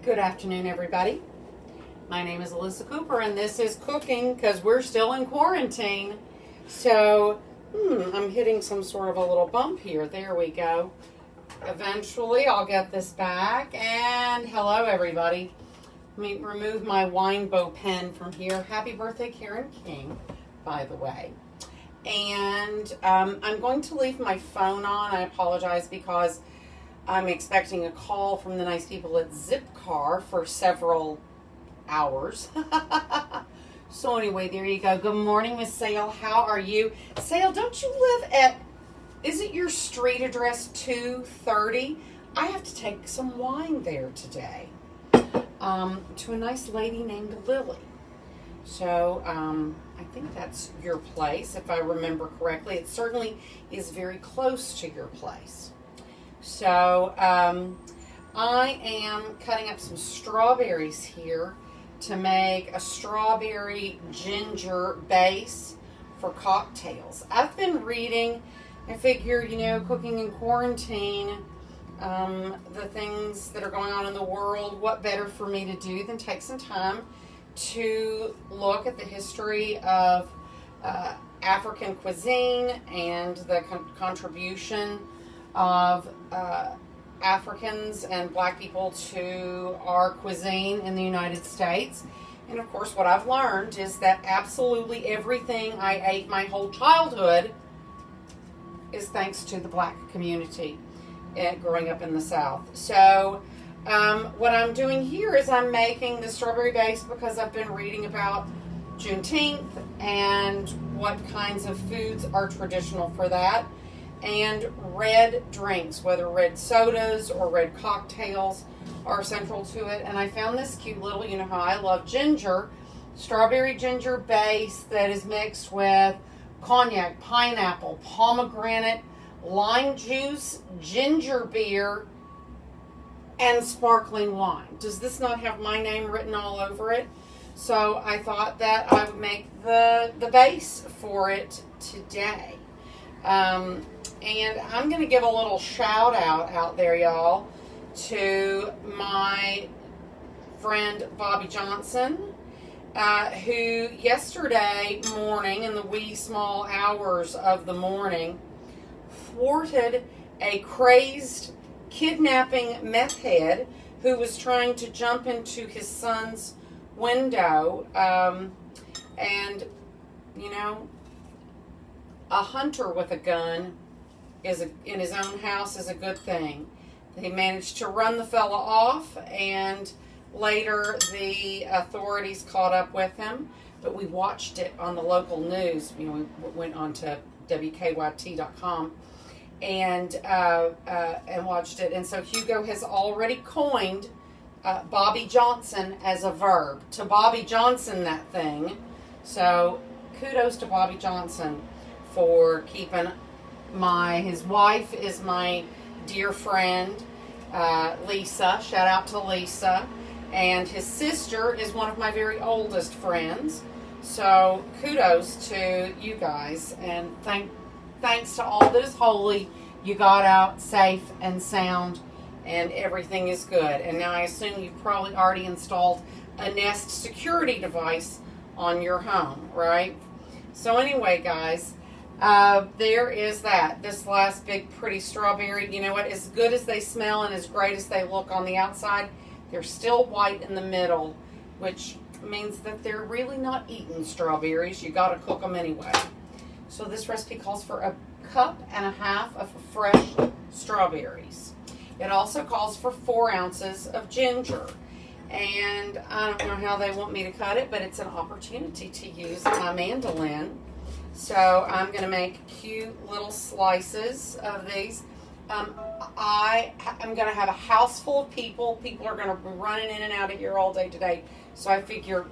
Good afternoon, everybody. My name is Ellisa Cooper, and this is cooking because we're still in quarantine. So, I'm hitting some sort of a little bump here. There we go. Eventually, I'll get this back. And hello, everybody. Let me remove my wine bow pen from here. Happy birthday, Karen King, by the way. And I'm going to leave my phone on. I apologize because I'm expecting a call from the nice people at Zipcar for several hours. So anyway, there you go. Good morning, Miss Sale. How are you? Sale, don't you live at, is it your street address 230? I have to take some wine there today to a nice lady named Lily. So I think that's your place, if I remember correctly. It certainly is very close to your place. So I am cutting up some strawberries here to make a strawberry ginger base for cocktails. I've been reading, I figure, cooking in quarantine, the things that are going on in the world, what better for me to do than take some time to look at the history of African cuisine and the contribution of Africans and Black people to our cuisine in the United States. And of course, what I've learned is that absolutely everything I ate my whole childhood is thanks to the Black community growing up in the South. So what I'm doing here is I'm making the strawberry base because I've been reading about Juneteenth and what kinds of foods are traditional for that. And red drinks, whether red sodas or red cocktails, are central to it. And I found this cute little, you know how I love ginger, strawberry ginger base that is mixed with cognac, pineapple, pomegranate, lime juice, ginger beer, and sparkling wine. Does this not have my name written all over it? So I thought that I would make the base for it today. And I'm going to give a little shout out there, y'all, to my friend Bobby Johnson, who yesterday morning, in the wee small hours of the morning, thwarted a crazed kidnapping meth head who was trying to jump into his son's window. And, a hunter with a gun in his own house is a good thing. They managed to run the fella off, and later the authorities caught up with him. But we watched it on the local news. We went on to WKYT.com and watched it. And so Hugo has already coined Bobby Johnson as a verb. To Bobby Johnson that thing. So kudos to Bobby Johnson for keeping his wife is my dear friend, Lisa. Shout out to Lisa. And his sister is one of my very oldest friends. So kudos to you guys. And thanks to all that is holy, you got out safe and sound, and everything is good. And now I assume you've probably already installed a Nest security device on your home, right? So anyway, guys, there is that. This last big pretty strawberry, you know what? As good as they smell and as great as they look on the outside, they're still white in the middle, which means that they're really not eating strawberries. You got to cook them anyway. So this recipe calls for 1.5 cups of fresh strawberries. It also calls for 4 ounces of ginger. And I don't know how they want me to cut it, but it's an opportunity to use my mandolin. So I'm going to make cute little slices of these. I'm going to have a house full of people. People are going to be running in and out of here all day today. So I figure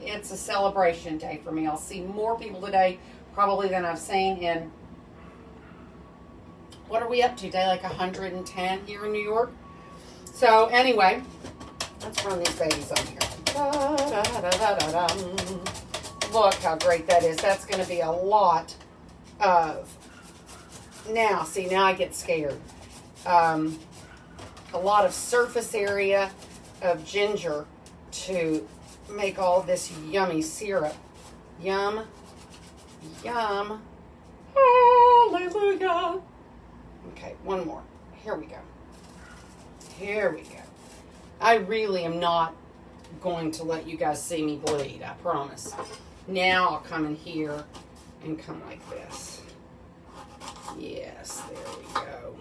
it's a celebration day for me. I'll see more people today probably than I've seen in, what are we up to today? Like 110 here in New York. So anyway, let's run these babies on here. Look how great that is. That's going to be a lot of, now I get scared. A lot of surface area of ginger to make all this yummy syrup. Yum, yum, hallelujah. Okay, one more. Here we go. Here we go. I really am not going to let you guys see me bleed, I promise. Now I'll come in here and come like this. Yes, there we go.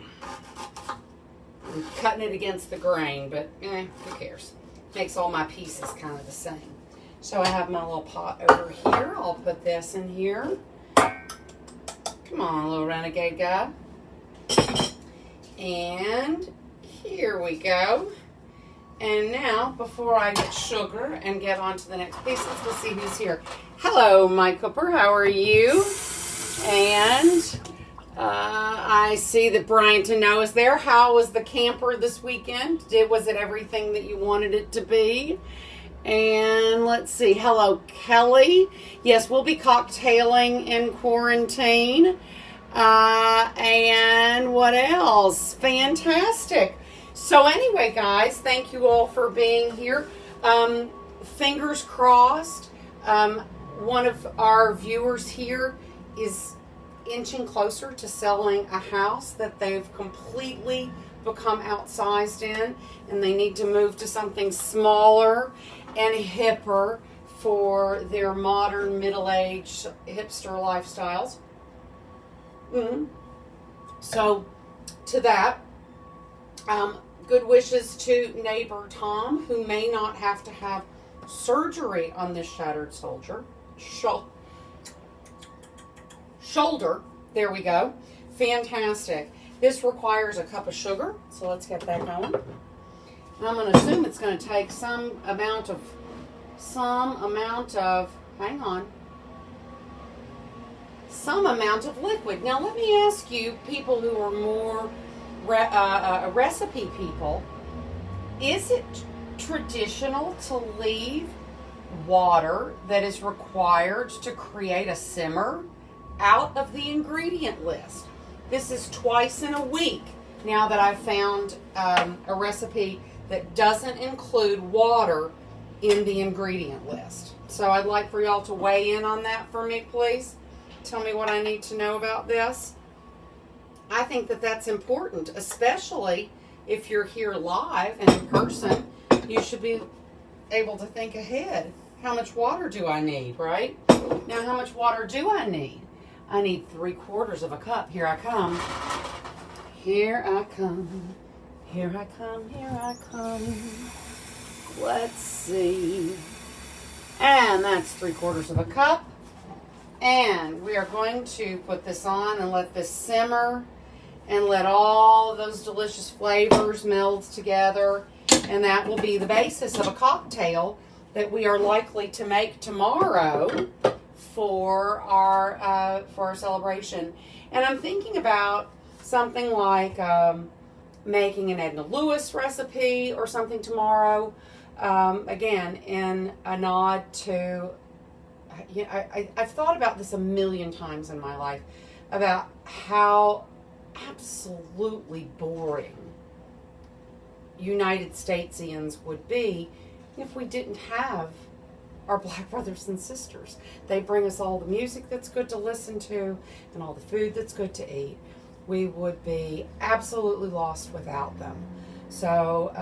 I'm cutting it against the grain, but who cares? Makes all my pieces kind of the same. So I have my little pot over here. I'll put this in here. Come on, little renegade guy. And here we go. And now, before I get sugar and get on to the next piece, let's see who's here. Hello, Mike Cooper. How are you? And I see that Bryant and Noah is there. How was the camper this weekend? Was it everything that you wanted it to be? And let's see. Hello, Kelly. Yes, we'll be cocktailing in quarantine. And what else? Fantastic. So anyway, guys, thank you all for being here. Fingers crossed. One of our viewers here is inching closer to selling a house that they've completely become outsized in, and they need to move to something smaller and hipper for their modern middle-aged hipster lifestyles. So to that, good wishes to neighbor Tom, who may not have to have surgery on this shattered shoulder. There we go. Fantastic. This requires a cup of sugar, so let's get that going. And I'm going to assume it's going to take some amount of, hang on, some amount of liquid. Now let me ask you, people who are more recipe people, is it traditional to leave water that is required to create a simmer out of the ingredient list? This is twice in a week now that I've found a recipe that doesn't include water in the ingredient list. So I'd like for y'all to weigh in on that for me, please. Tell me what I need to know about this. I think that that's important, especially if you're here live and in person. You should be able to think ahead. How much water do I need, right? Now, how much water do I need? I need 3/4 of a cup. Here I come. Here I come. Here I come. Here I come. Let's see. And that's 3/4 of a cup. And we are going to put this on and let this simmer and let all those delicious flavors meld together. And that will be the basis of a cocktail that we are likely to make tomorrow for our celebration. And I'm thinking about something like making an Edna Lewis recipe or something tomorrow. Again, in a nod to, I've thought about this a million times in my life, about how absolutely boring United Statesians would be if we didn't have our black brothers and sisters. They bring us all the music that's good to listen to and all the food that's good to eat. We would be absolutely lost without them. So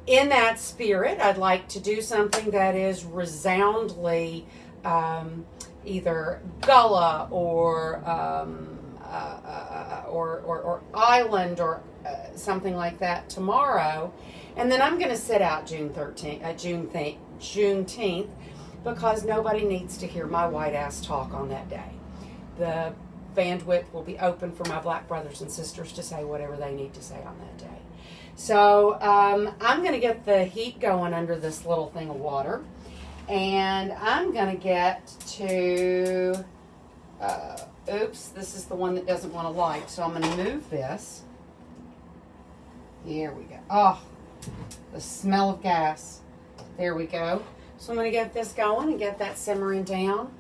in that spirit, I'd like to do something that is resoundingly either Gullah or Island or something like that tomorrow. And then I'm going to sit out Juneteenth, because nobody needs to hear my white ass talk on that day. The bandwidth will be open for my black brothers and sisters to say whatever they need to say on that day. So I'm going to get the heat going under this little thing of water. And I'm going to get to, oops, this is the one that doesn't want to light. So I'm going to move this. Here we go. Oh, the smell of gas. There we go. So I'm going to get this going and get that simmering down.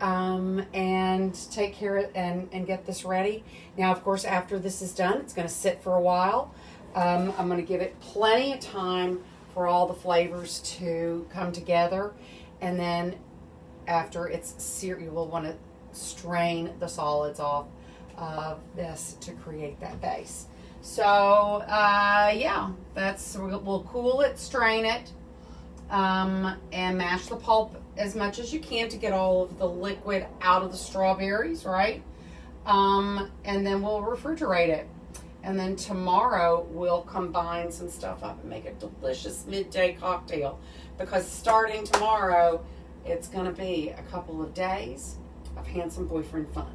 And take care of and get this ready. Now, of course, after this is done, it's going to sit for a while. I'm going to give it plenty of time for all the flavors to come together. And then after it's seared, you will want to strain the solids off of this to create that base. So yeah, we'll cool it, strain it, and mash the pulp as much as you can to get all of the liquid out of the strawberries, right? And then we'll refrigerate it. And then tomorrow we'll combine some stuff up and make a delicious midday cocktail, because starting tomorrow it's going to be a couple of days of handsome boyfriend fun.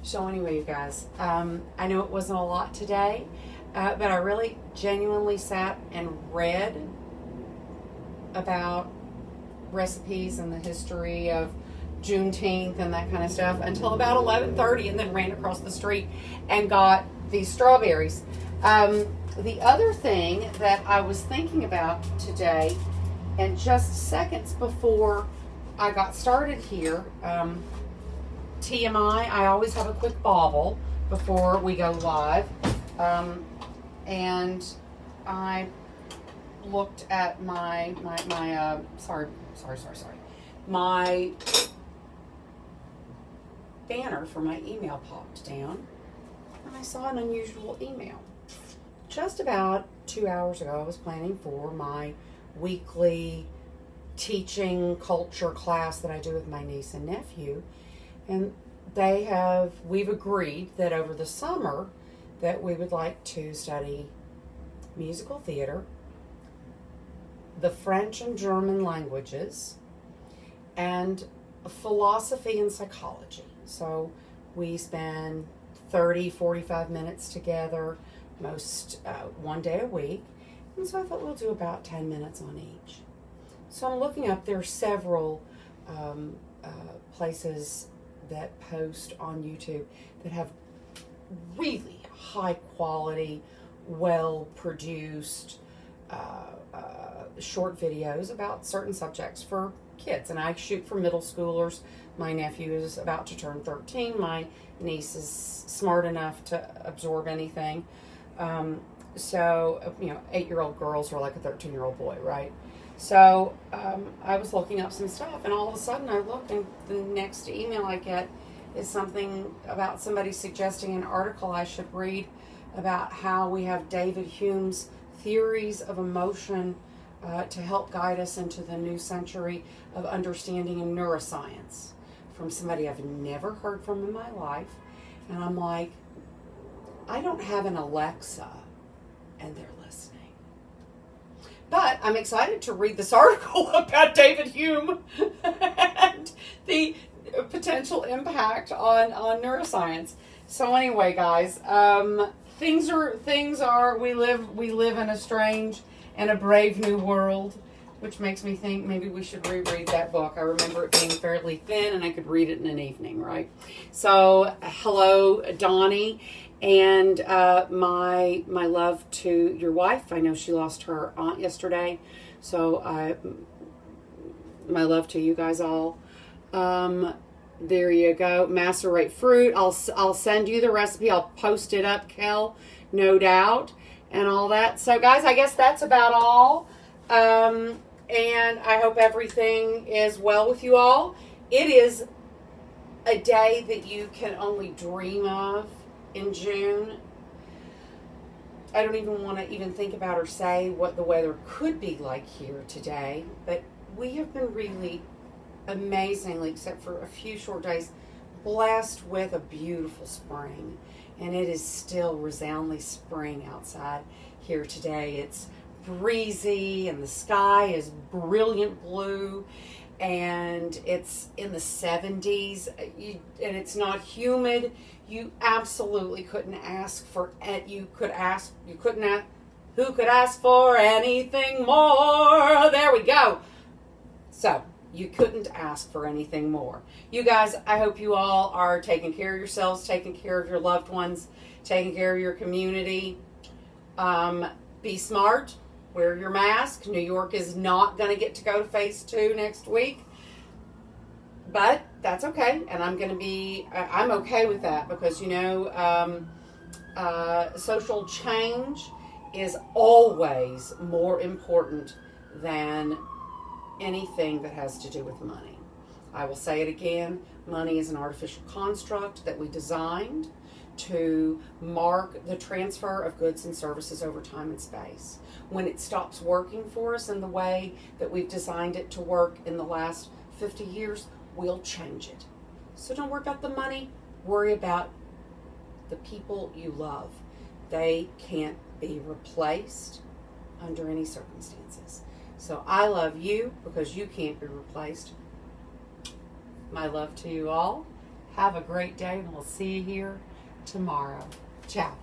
So anyway, you guys, I know it wasn't a lot today, but I really genuinely sat and read about recipes and the history of Juneteenth and that kind of stuff until about 11:30, and then ran across the street and got these strawberries. The other thing that I was thinking about today, and just seconds before I got started here, TMI, I always have a quick bobble before we go live, and I looked at my banner for my email popped down, and I saw an unusual email. Just about 2 hours ago, I was planning for my weekly teaching culture class that I do with my niece and nephew, and we've agreed that over the summer that we would like to study musical theater, the French and German languages, and philosophy and psychology. So we spend 30-45 minutes together most one day a week, and so I thought we'll do about 10 minutes on each. So I'm looking up, there are several places that post on YouTube that have really high quality, well produced short videos about certain subjects for kids, and I shoot for middle schoolers. My nephew is about to turn 13. My niece is smart enough to absorb anything. So, 8-year-old girls are like a 13-year-old boy, right? So I was looking up some stuff, and all of a sudden I looked, and the next email I get is something about somebody suggesting an article I should read about how we have David Hume's theories of emotion to help guide us into the new century of understanding in neuroscience, from somebody I've never heard from in my life. And I'm like, I don't have an Alexa, and they're listening. But I'm excited to read this article about David Hume and the potential impact on neuroscience. So anyway, guys, things are we live in a strange and a brave new world, which makes me think maybe we should reread that book. I remember it being fairly thin, and I could read it in an evening, right? So hello, Donnie. And my love to your wife. I know she lost her aunt yesterday, so my love to you guys all. There you go. Macerate fruit. I'll send you the recipe. I'll post it up, Kel, no doubt, and all that. So, guys, I guess that's about all. And I hope everything is well with you all. It is a day that you can only dream of. In June, I don't even want to even think about or say what the weather could be like here today, but we have been really amazingly, except for a few short days, blessed with a beautiful spring, and it is still resoundingly spring outside here today. It's breezy, and the sky is brilliant blue, and it's in the 70s, and it's not humid. You absolutely couldn't ask for it. Who could ask for anything more? There we go. So you couldn't ask for anything more. You guys, I hope you all are taking care of yourselves, taking care of your loved ones, taking care of your community. Be smart. Wear your mask. New York is not going to get to go to phase 2 next week. But that's okay, and I'm okay with that, because, social change is always more important than anything that has to do with money. I will say it again, money is an artificial construct that we designed to mark the transfer of goods and services over time and space. When it stops working for us in the way that we've designed it to work in the last 50 years, we'll change it. So don't worry about the money, worry about the people you love. They can't be replaced under any circumstances. So I love you because you can't be replaced. My love to you all. Have a great day, and we'll see you here tomorrow. Ciao.